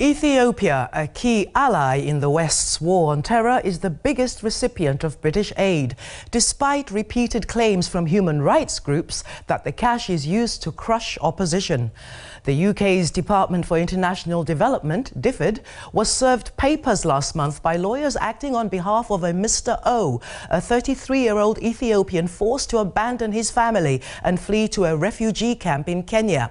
Ethiopia, a key ally in the West's war on terror, is the biggest recipient of British aid, despite repeated claims from human rights groups that the cash is used to crush opposition. The UK's Department for International Development, DFID, was served papers last month by lawyers acting on behalf of a Mr. O, a 33-year-old Ethiopian forced to abandon his family and flee to a refugee camp in Kenya.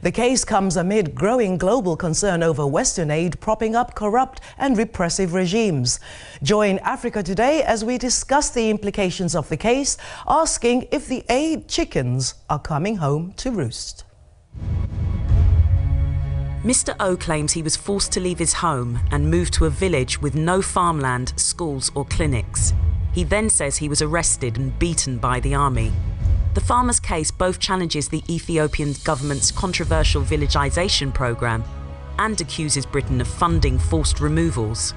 The case comes amid growing global concern over Western aid propping up corrupt and repressive regimes. Join Africa Today as we discuss the implications of the case, asking if the aid chickens are coming home to roost. Mr. O claims he was forced to leave his home and move to a village with no farmland, schools or clinics. He then says he was arrested and beaten by the army. The farmer's case both challenges the Ethiopian government's controversial villagisation programme and accuses Britain of funding forced removals.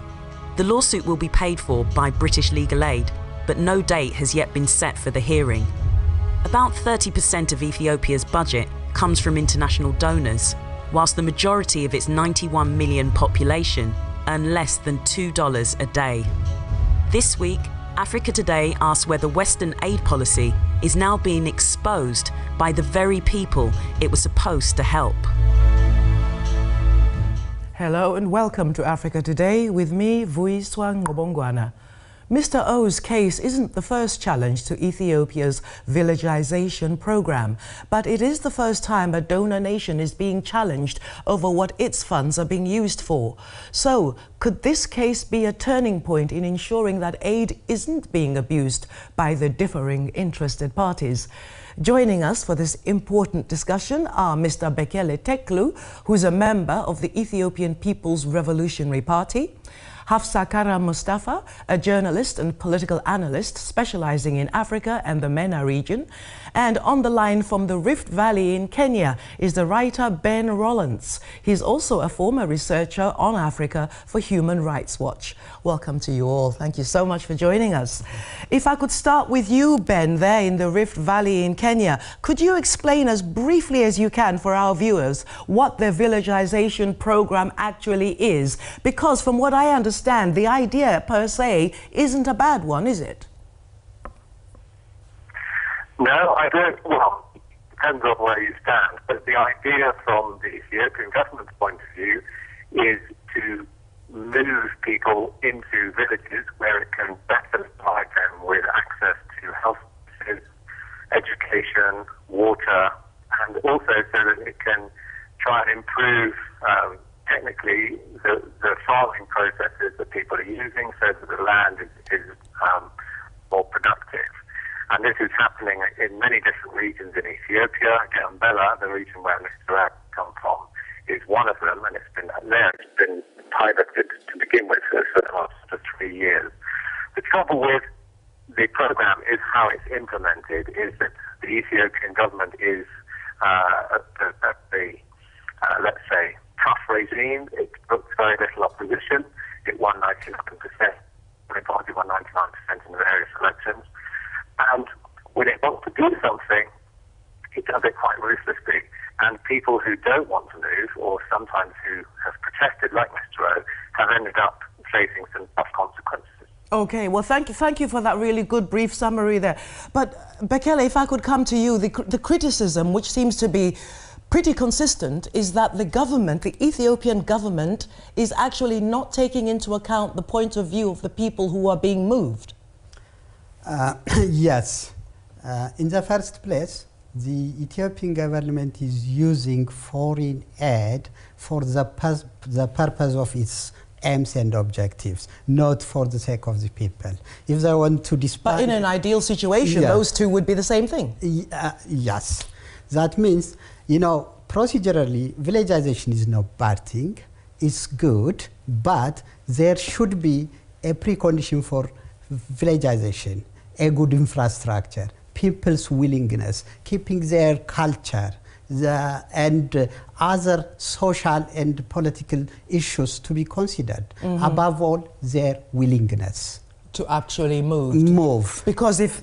The lawsuit will be paid for by British legal aid, but no date has yet been set for the hearing. About 30% of Ethiopia's budget comes from international donors, whilst the majority of its 91 million population earn less than $2 a day. This week, Africa Today asks whether Western aid policy is now being exposed by the very people it was supposed to help. Hello and welcome to Africa Today with me, Vuiswa Ngobongwana. Mr. O's case isn't the first challenge to Ethiopia's villagisation program, but it is the first time a donor nation is being challenged over what its funds are being used for. So, could this case be a turning point in ensuring that aid isn't being abused by the differing interested parties? Joining us for this important discussion are Mr. Bekele Teklu, who's a member of the Ethiopian People's Revolutionary Party, Hafsa Kara Mustafa, a journalist and political analyst specializing in Africa and the MENA region. And on the line from the Rift Valley in Kenya is the writer Ben Rollins. He's also a former researcher on Africa for Human Rights Watch. Welcome to you all. Thank you so much for joining us. If I could start with you, Ben, there in the Rift Valley in Kenya, could you explain as briefly as you can for our viewers what the villagisation program actually is? Because from what I understand, the idea per se isn't a bad one, is it? No, I don't. Well, it depends on where you stand. But the idea from the Ethiopian government's point of view is to move people into villages where it can better supply them with access to health services, education, water, and also so that it can try and improve technically the farming processes that people are using so that the land is more productive. And this is happening in many different regions in Ethiopia. Gambela, the region where Mr. O comes from, is one of them, and it's been piloted to begin with for the last 3 years. The trouble with the program is how it's implemented, is that the Ethiopian government is let's say, tough regime. It took very little opposition. It won 99%. The party won 99% in the various elections. And when it wants to do something, it does it quite ruthlessly. And people who don't want to move, or sometimes who have protested, like Mr. O, have ended up facing some tough consequences. Okay, well, thank you for that really good brief summary there. But Bekele, if I could come to you, the criticism, which seems to be pretty consistent, is that the government, the Ethiopian government, is actually not taking into account the point of view of the people who are being moved. Yes. In the first place, the Ethiopian government is using foreign aid for the purpose of its aims and objectives, not for the sake of the people. If they want to disperse... But in an ideal situation, those two would be the same thing. Yes. That means, you know, procedurally, villagisation is no bad thing. It's good, but there should be a precondition for villagisation, a good infrastructure, people's willingness, keeping their culture, and other social and political issues to be considered. Above all, their willingness to actually move. Because if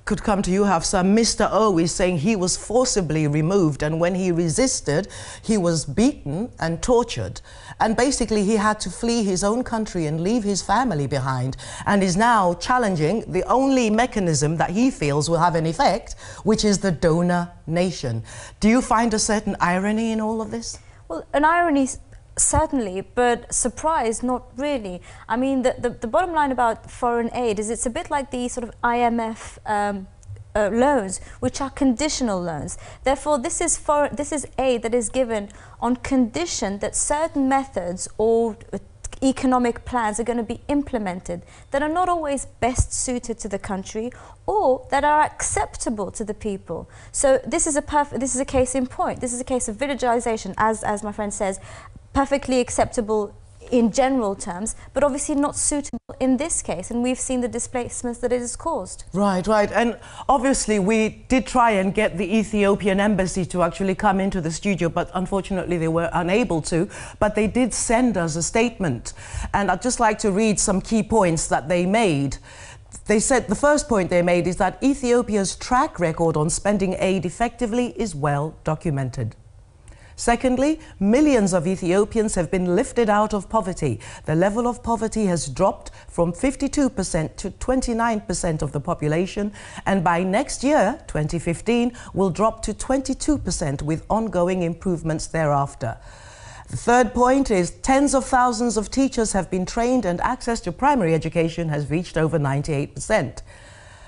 could come to you, Hafsa. Mr. O is saying he was forcibly removed, and when he resisted, he was beaten and tortured. And basically, he had to flee his own country and leave his family behind, and is now challenging the only mechanism that he feels will have an effect, which is the donor nation. Do you find a certain irony in all of this? Well, an irony certainly, but surprise, not really. I mean, the bottom line about foreign aid is it's a bit like the sort of IMF loans, which are conditional loans. Therefore, this is aid that is given on condition that certain methods or economic plans are going to be implemented that are not always best suited to the country or that are acceptable to the people. So this is a case in point. This is a case of villagization, as my friend says, perfectly acceptable in general terms, but obviously not suitable in this case, and we've seen the displacements that it has caused. Right, right. And obviously we did try and get the Ethiopian embassy to actually come into the studio, but unfortunately they were unable to, but they did send us a statement. And I'd just like to read some key points that they made. They said the first point they made is that Ethiopia's track record on spending aid effectively is well documented. Secondly, millions of Ethiopians have been lifted out of poverty. The level of poverty has dropped from 52% to 29% of the population, and by next year, 2015, will drop to 22% with ongoing improvements thereafter. The third point is tens of thousands of teachers have been trained and access to primary education has reached over 98%.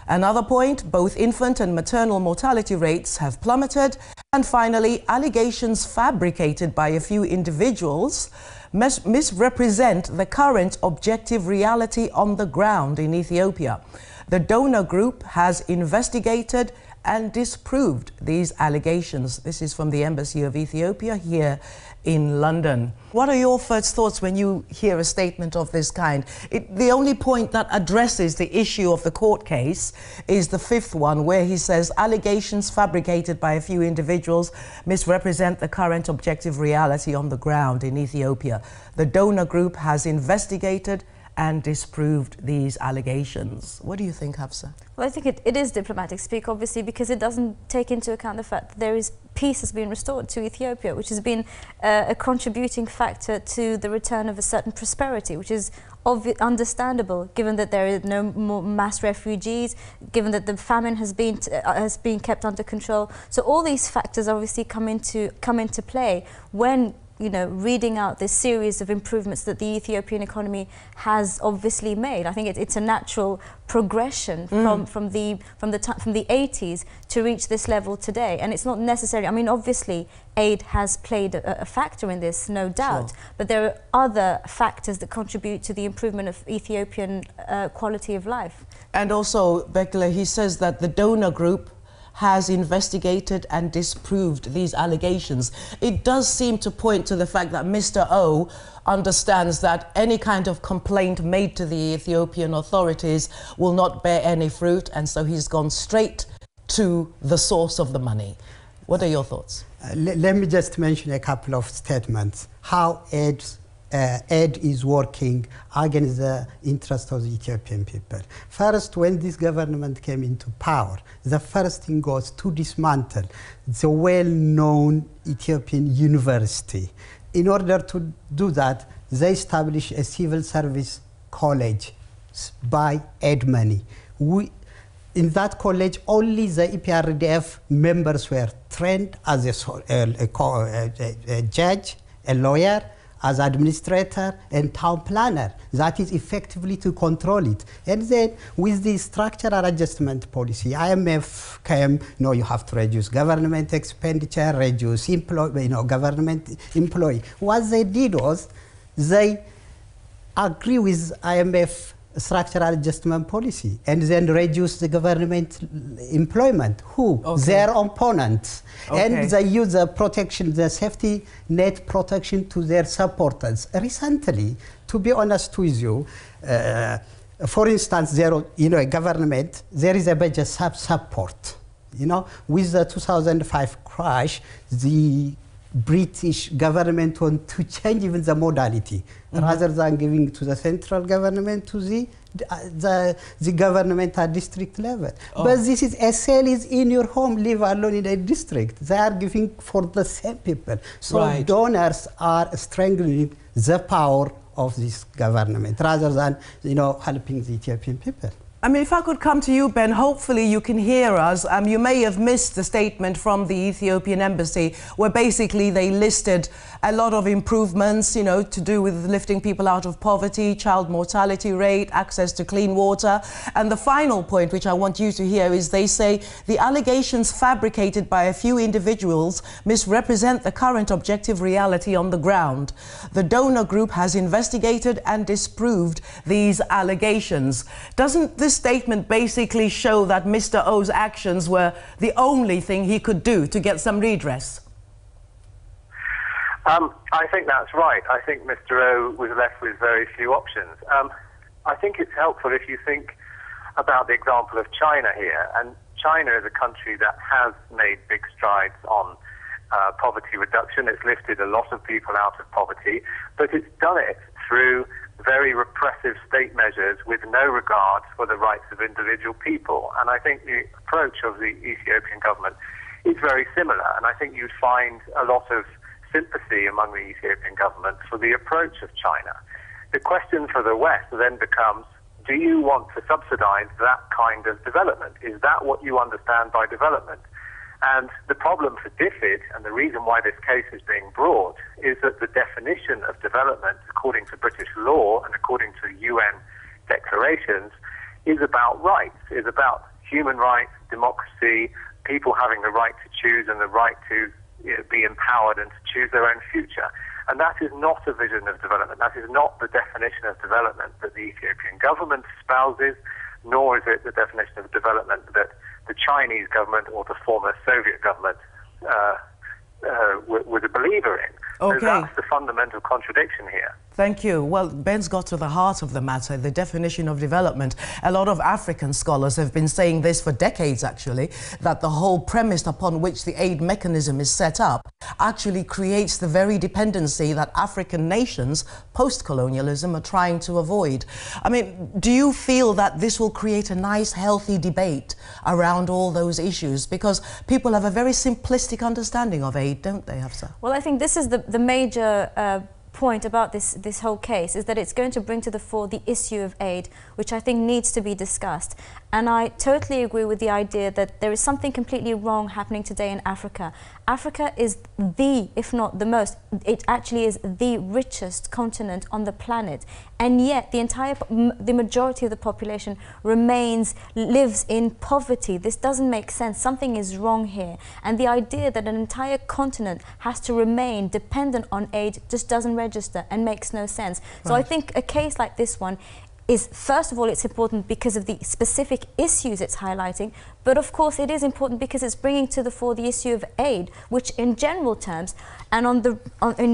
Another point, both infant and maternal mortality rates have plummeted. And finally, allegations fabricated by a few individuals misrepresent the current objective reality on the ground in Ethiopia. The donor group has investigated and disproved these allegations. This is from the Embassy of Ethiopia here in London. What are your first thoughts when you hear a statement of this kind? The only point that addresses the issue of the court case is the fifth one, where he says allegations fabricated by a few individuals misrepresent the current objective reality on the ground in Ethiopia. The donor group has investigated and disproved these allegations. What do you think, Hafsa? Well, I think it is diplomatic speak, obviously, because it doesn't take into account the fact that peace has been restored to Ethiopia, which has been a contributing factor to the return of a certain prosperity, which is understandable, given that there are no more mass refugees, given that the famine has been kept under control. So all these factors obviously come into play when, you know, reading out this series of improvements that the Ethiopian economy has obviously made. I think it's a natural progression from the 80s to reach this level today. And it's not necessarily, I mean, obviously aid has played a factor in this, no doubt, but there are other factors that contribute to the improvement of Ethiopian quality of life. And also, Bekele, he says that the donor group has investigated and disproved these allegations. It does seem to point to the fact that Mr. O understands that any kind of complaint made to the Ethiopian authorities will not bear any fruit, and so he's gone straight to the source of the money. What are your thoughts? Let me just mention a couple of statements. How aid is working against the interest of the Ethiopian people. First, when this government came into power, the first thing was to dismantle the well-known Ethiopian university. In order to do that, they established a civil service college by aid money. In that college, only the EPRDF members were trained as a judge, a lawyer, as administrator and town planner. That is effectively to control it. And then with the structural adjustment policy, IMF came, no, you have to reduce government expenditure, reduce government employee. What they did was they agree with IMF structural adjustment policy and then reduce the government employment. Who? Okay. Their opponents. Okay. And they use the protection, the safety net protection to their supporters. Recently, to be honest with you, for instance, a government, there is a budget support. With the 2005 crash, the British government want to change even the modality, rather than giving to the central government to the government at district level. But this is a cell is in your home, leave alone in a district. They are giving for the same people. So donors are strengthening the power of this government rather than, you know, helping the Ethiopian people. I mean, if I could come to you, Ben, hopefully you can hear us. You may have missed the statement from the Ethiopian embassy where basically they listed a lot of improvements, you know, to do with lifting people out of poverty, child mortality rate, access to clean water. And the final point, which I want you to hear, is they say the allegations fabricated by a few individuals misrepresent the current objective reality on the ground. The donor group has investigated and disproved these allegations. Doesn't this statement basically show that Mr. O's actions were the only thing he could do to get some redress? I think that's right. I think Mr. O was left with very few options. I think it's helpful if you think about the example of China here. And China is a country that has made big strides on poverty reduction. It's lifted a lot of people out of poverty, but it's done it through very repressive state measures with no regard for the rights of individual people. And I think the approach of the Ethiopian government is very similar. And I think you'd find a lot of sympathy among the Ethiopian government for the approach of China. The question for the West then becomes, do you want to subsidize that kind of development? Is that what you understand by development? And the problem for DFID, and the reason why this case is being brought, is that the definition of development, according to British law and according to UN declarations, is about rights, is about human rights, democracy, people having the right to choose and the right to be empowered and to choose their own future. And that is not a vision of development. That is not the definition of development that the Ethiopian government espouses, nor is it the definition of development that the Chinese government or the former Soviet government was a believer in. Okay. So that's the fundamental contradiction here. Thank you. Well, Ben's got to the heart of the matter, the definition of development. A lot of African scholars have been saying this for decades, actually, that the whole premise upon which the aid mechanism is set up actually creates the very dependency that African nations, post-colonialism, are trying to avoid. I mean, do you feel that this will create a nice, healthy debate around all those issues? Because people have a very simplistic understanding of aid, don't they, Hafsa? Well, I think this is the major point about this whole case, is that it's going to bring to the fore the issue of aid, which I think needs to be discussed. And I totally agree with the idea that there is something completely wrong happening today in Africa. Africa is if not the most, it actually is the richest continent on the planet. And yet the majority of the population lives in poverty. This doesn't make sense. Something is wrong here. And the idea that an entire continent has to remain dependent on aid just doesn't register and makes no sense. So I think a case like this one is, first of all, it's important because of the specific issues it's highlighting, but of course it is important because it's bringing to the fore the issue of aid, which in general terms and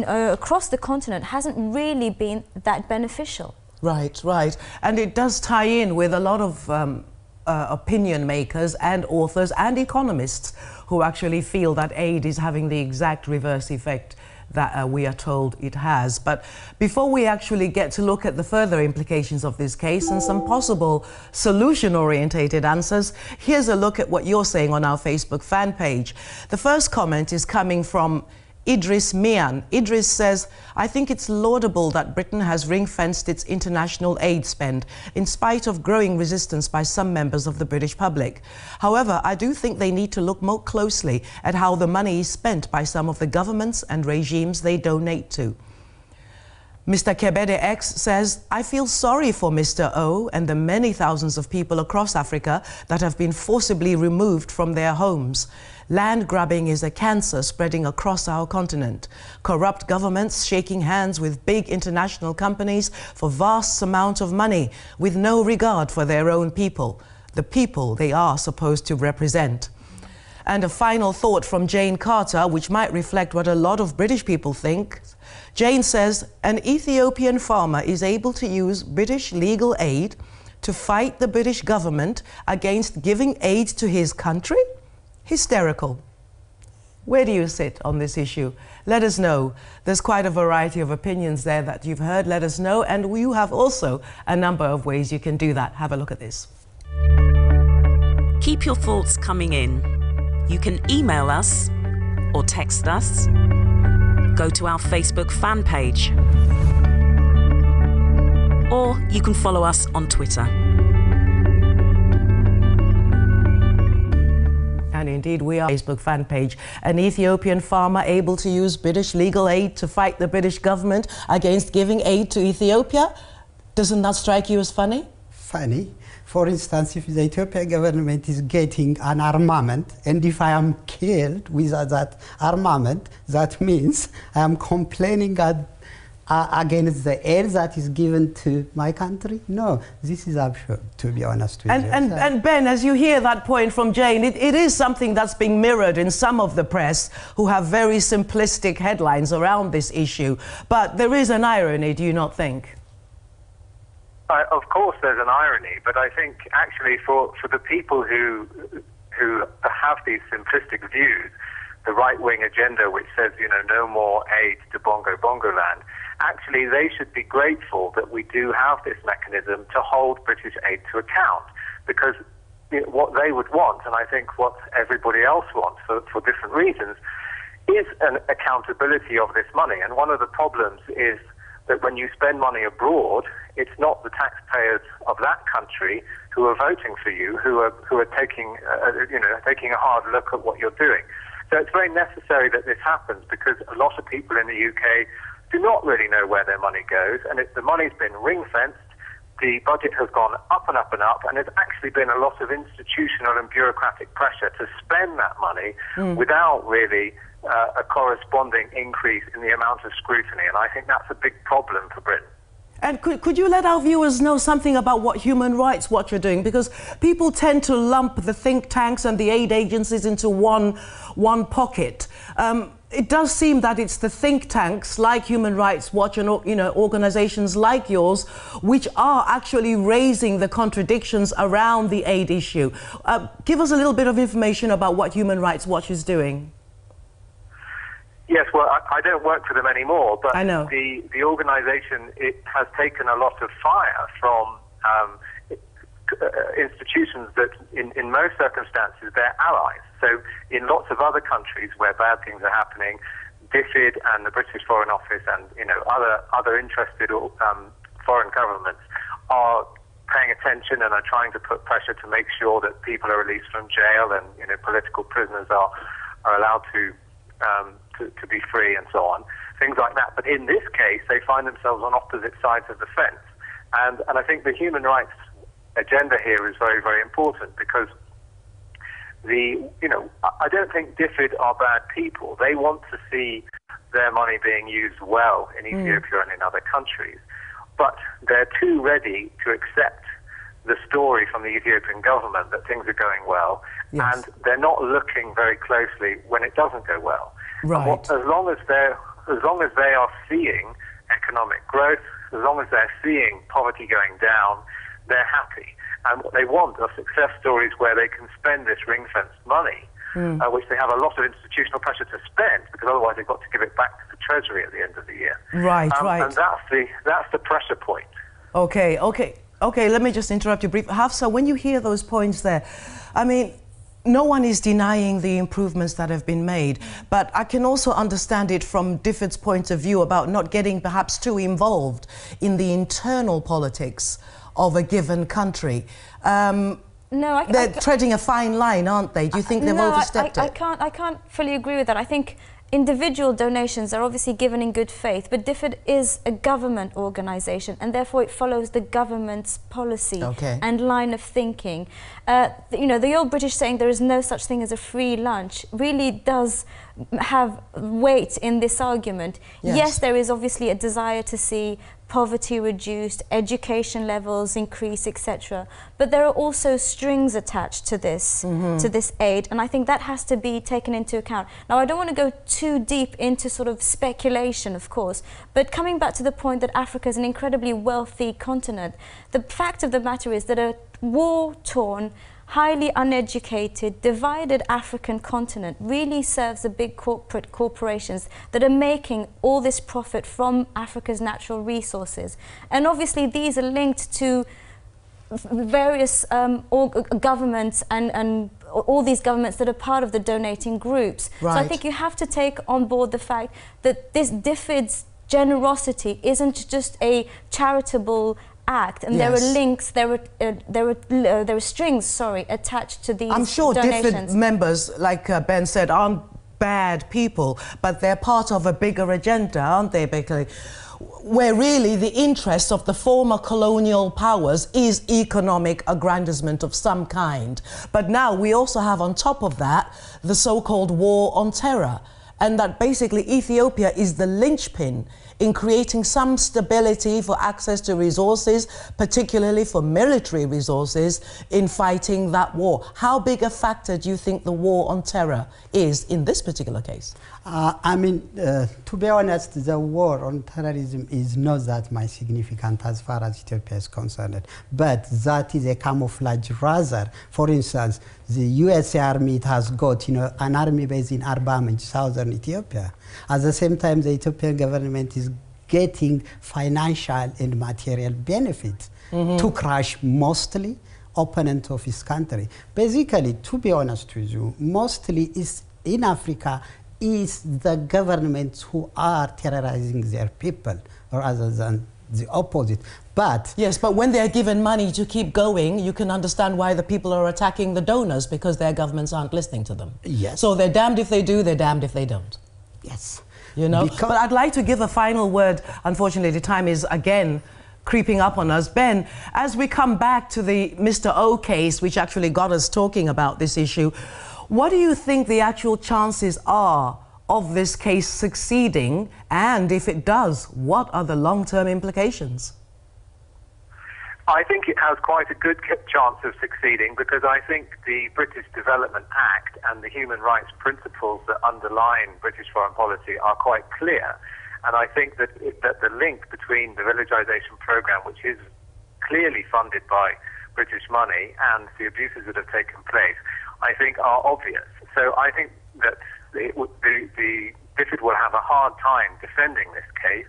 across the continent hasn't really been that beneficial. Right, right. And it does tie in with a lot of opinion makers and authors and economists who actually feel that aid is having the exact reverse effect that we are told it has. But before we actually get to look at the further implications of this case and some possible solution-orientated answers, here's a look at what you're saying on our Facebook fan page. The first comment is coming from Idris Mian. Idris says, I think it's laudable that Britain has ring-fenced its international aid spend in spite of growing resistance by some members of the British public. However, I do think they need to look more closely at how the money is spent by some of the governments and regimes they donate to. Mr. Kebede X says, I feel sorry for Mr. O and the many thousands of people across Africa that have been forcibly removed from their homes. Land grabbing is a cancer spreading across our continent. Corrupt governments shaking hands with big international companies for vast amounts of money with no regard for their own people, the people they are supposed to represent. And a final thought from Jane Carter, which might reflect what a lot of British people think. Jane says, an Ethiopian farmer is able to use British legal aid to fight the British government against giving aid to his country? Hysterical. Where do you sit on this issue? Let us know. There's quite a variety of opinions there that you've heard. Let us know. And you have also a number of ways you can do that. Have a look at this. Keep your thoughts coming in. You can email us or text us. Go to our Facebook fan page. Or you can follow us on Twitter. And indeed, we are Facebook fan page. An Ethiopian farmer able to use British legal aid to fight the British government against giving aid to Ethiopia. Doesn't that strike you as funny? Funny. For instance, if the Ethiopian government is getting an armament, and if I am killed with that armament, that means I am complaining against the aid that is given to my country? No, this is absurd, to be honest with you. And Ben, as you hear that point from Jane, it is something that's being mirrored in some of the press who have very simplistic headlines around this issue. But there is an irony, do you not think? Of course there's an irony, but I think actually for the people who have these simplistic views, the right-wing agenda which says, you know, no more aid to Bongo land, actually they should be grateful that we do have this mechanism to hold British aid to account, because what they would want, and I think what everybody else wants for different reasons, is an accountability of this money. And one of the problems is that when you spend money abroad, it's not the taxpayers of that country who are voting for you, who are taking taking a hard look at what you're doing. So it's very necessary that this happens, because a lot of people in the UK do not really know where their money goes, and the money's been ring-fenced, the budget has gone up and up and up, and there's actually been a lot of institutional and bureaucratic pressure to spend that money without really a corresponding increase in the amount of scrutiny, and I think that's a big problem for Britain. And could you let our viewers know something about what Human Rights Watch are doing? Because people tend to lump the think tanks and the aid agencies into one pocket. It does seem that it's the think tanks like Human Rights Watch and organizations like yours which are actually raising the contradictions around the aid issue. Give us a little bit of information about what Human Rights Watch is doing. Yes, well, I don't work for them anymore, but I know. The organisation, it has taken a lot of fire from institutions that, in most circumstances, they're allies. So in lots of other countries where bad things are happening, DFID and the British Foreign Office and other interested foreign governments are paying attention and are trying to put pressure to make sure that people are released from jail and political prisoners are allowed to be free and so on, things like that. But in this case, they find themselves on opposite sides of the fence. And I think the human rights agenda here is very, very important, because I don't think DFID are bad people. They want to see their money being used well in Ethiopia and in other countries. But they're too ready to accept the story from the Ethiopian government that things are going well, and they're not looking very closely when it doesn't go well. Right. As long as they are seeing economic growth, as long as they're seeing poverty going down, they're happy. And what they want are success stories where they can spend this ring-fenced money, which they have a lot of institutional pressure to spend, because otherwise they've got to give it back to the Treasury at the end of the year. Right, right. And that's the pressure point. Okay, let me just interrupt you briefly. Hafsa, when you hear those points there, I mean, no one is denying the improvements that have been made, but I can also understand it from DFID's point of view about not getting perhaps too involved in the internal politics of a given country. They're treading a fine line, aren't they? Do you think they've overstepped it? I can't fully agree with that. I think individual donations are obviously given in good faith, but DFID is a government organisation, and therefore it follows the government's policy and line of thinking. The old British saying there is no such thing as a free lunch really does have weight in this argument. Yes, there is obviously a desire to see poverty reduced, education levels increase, etc. But there are also strings attached to this, to this aid, and I think that has to be taken into account. Now, I don't want to go too deep into sort of speculation, of course, but coming back to the point that Africa is an incredibly wealthy continent, the fact of the matter is that a war-torn, highly uneducated, divided African continent really serves the big corporations that are making all this profit from Africa's natural resources. And obviously these are linked to various governments and all these governments that are part of the donating groups. Right. So I think you have to take on board the fact that this DFID's generosity isn't just a charitable act, and there are links, there are strings, attached to these. I'm sure donations. DFID members, like Ben said, aren't bad people, but they're part of a bigger agenda, aren't they, basically? Where really the interest of the former colonial powers is economic aggrandizement of some kind. But now we also have on top of that the so-called war on terror, and that basically Ethiopia is the linchpin in creating some stability for access to resources, particularly for military resources, in fighting that war. How big a factor do you think the war on terror is in this particular case? To be honest, the war on terrorism is not that much significant as far as Ethiopia is concerned, but that is a camouflage rather. For instance, the USA Army has got an army base in Arba Minch, southern Ethiopia. At the same time, the Ethiopian government is getting financial and material benefits to crush mostly opponents of his country. Basically, to be honest with you, mostly is in Africa is the governments who are terrorizing their people rather than the opposite. But yes, but when they're given money to keep going, you can understand why the people are attacking the donors, because their governments aren't listening to them. Yes. So they're damned if they do, they're damned if they don't. Yes. You know, but I'd like to give a final word. Unfortunately, the time is again creeping up on us. Ben, as we come back to the Mr. O case, which actually got us talking about this issue, what do you think the actual chances are of this case succeeding? And if it does, what are the long-term implications? I think it has quite a good chance of succeeding, because I think the British Development Act and the human rights principles that underline British foreign policy are quite clear. And I think that the link between the villagization program, which is clearly funded by British money, and the abuses that have taken place, I think are obvious. So I think that the DFID will have a hard time defending this case.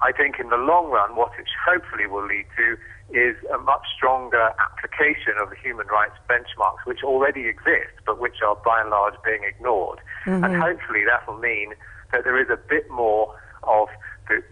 I think in the long run, what it hopefully will lead to is a much stronger application of the human rights benchmarks, which already exist, but which are by and large being ignored. And hopefully that will mean that there is a bit more of the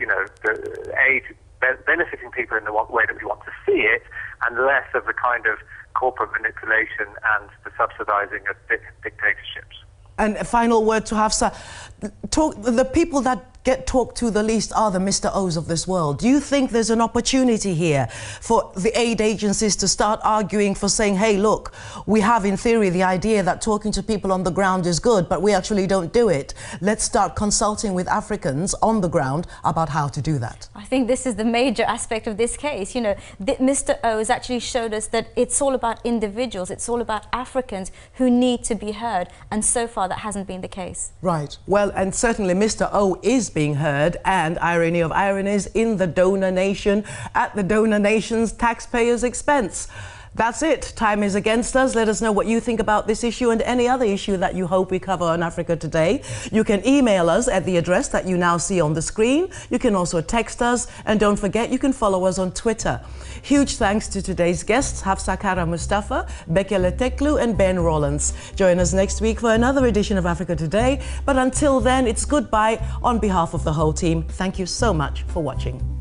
aid benefiting people in the way that we want to see it, and less of the kind of corporate manipulation and the subsidizing of dictatorships. And a final word to Hafsa. The people that get talked to the least are the Mr. O's of this world. Do you think there's an opportunity here for the aid agencies to start arguing for saying, hey, look, we have in theory the idea that talking to people on the ground is good, but we actually don't do it. Let's start consulting with Africans on the ground about how to do that. I think this is the major aspect of this case. Mr. O has actually showed us that it's all about individuals, it's all about Africans who need to be heard, and so far that hasn't been the case. Right. Well, and certainly Mr. O is being heard, and irony of ironies, in the donor nation, at the donor nation's taxpayers' expense. That's it. Time is against us. Let us know what you think about this issue and any other issue that you hope we cover on Africa Today. You can email us at the address that you now see on the screen. You can also text us, and don't forget, you can follow us on Twitter. Huge thanks to today's guests, Hafsa Kara Mustafa, Bekele Teklu and Ben Rollins. Join us next week for another edition of Africa Today. But until then, it's goodbye on behalf of the whole team. Thank you so much for watching.